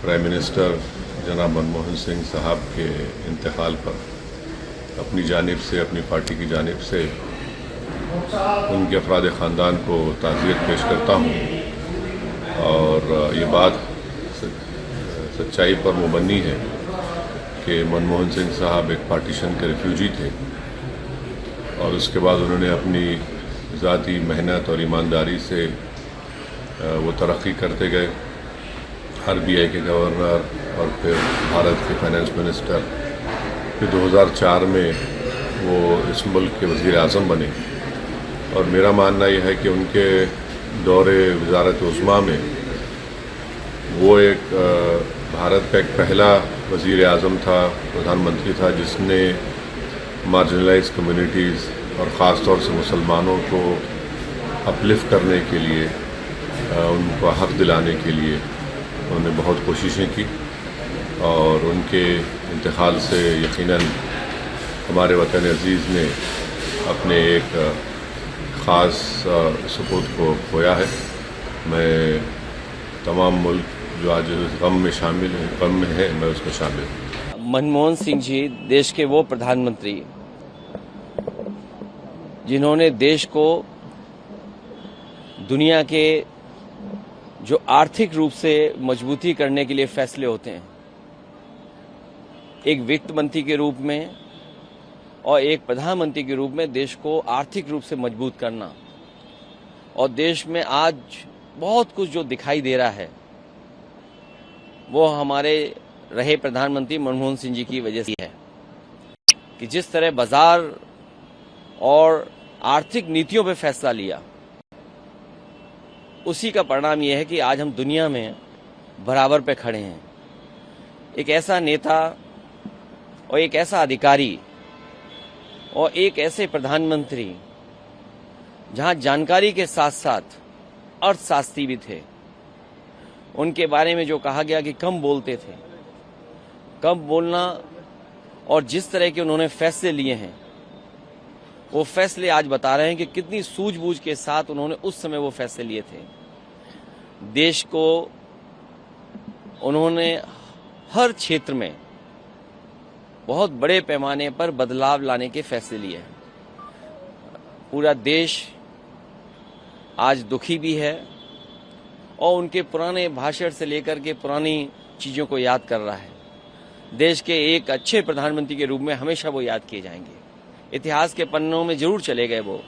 Prime minister जनाब मनमोहन सिंह साहब के इंतकाल पर अपनी जानिब से, अपनी पार्टी की जानिब से उनके अफराद ख़ानदान को ताज़ियत पेश करता हूँ। और ये बात सच्चाई पर मुबनी है कि मनमोहन सिंह साहब एक पार्टीशन के रिफ्यूजी थे और उसके बाद उन्होंने अपनी ज़ाती मेहनत और ईमानदारी से वो तरक्की करते गए। RBI के गवर्नर और फिर भारत के फाइनेंस मिनिस्टर, फिर 2004 में वो इस मुल्क के वज़ीर आज़म बने। और मेरा मानना यह है कि उनके दौरे वज़ारत उज़्मा में वो एक भारत का एक पहला वज़ीर आज़म था, प्रधानमंत्री था, जिसने मार्जिनलाइज कम्युनिटीज़ और ख़ास तौर से मुसलमानों को अपलिफ्ट करने के लिए, उनको हक़ दिलाने के लिए उन्होंने बहुत कोशिशें की। और उनके इंतकाल से यकीनन हमारे वतन अज़ीज़ ने अपने एक ख़ास सपूत को खोया है। मैं तमाम मुल्क जो आज गम में है, मैं उसमें शामिल हूँ। मनमोहन सिंह जी देश के वो प्रधानमंत्री जिन्होंने देश को दुनिया के जो आर्थिक रूप से मजबूती करने के लिए फैसले होते हैं, एक वित्त मंत्री के रूप में और एक प्रधानमंत्री के रूप में देश को आर्थिक रूप से मजबूत करना, और देश में आज बहुत कुछ जो दिखाई दे रहा है वो हमारे रहे प्रधानमंत्री मनमोहन सिंह जी की वजह से है कि जिस तरह बाजार और आर्थिक नीतियों पर फैसला लिया, उसी का परिणाम यह है कि आज हम दुनिया में बराबर पे खड़े हैं। एक ऐसा नेता और एक ऐसा अधिकारी और एक ऐसे प्रधानमंत्री जहां जानकारी के साथ साथ अर्थशास्त्री भी थे। उनके बारे में जो कहा गया कि कम बोलते थे, कम बोलना और जिस तरह के उन्होंने फैसले लिए हैं, वो फैसले आज बता रहे हैं कि कितनी सूझबूझ के साथ उन्होंने उस समय वो फैसले लिए थे। देश को उन्होंने हर क्षेत्र में बहुत बड़े पैमाने पर बदलाव लाने के फैसले लिए हैं। पूरा देश आज दुखी भी है और उनके पुराने भाषण से लेकर के पुरानी चीज़ों को याद कर रहा है। देश के एक अच्छे प्रधानमंत्री के रूप में हमेशा वो याद किए जाएंगे। इतिहास के पन्नों में जरूर चले गए वो,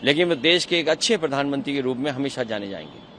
लेकिन वो देश के एक अच्छे प्रधानमंत्री के रूप में हमेशा जाने जाएंगे।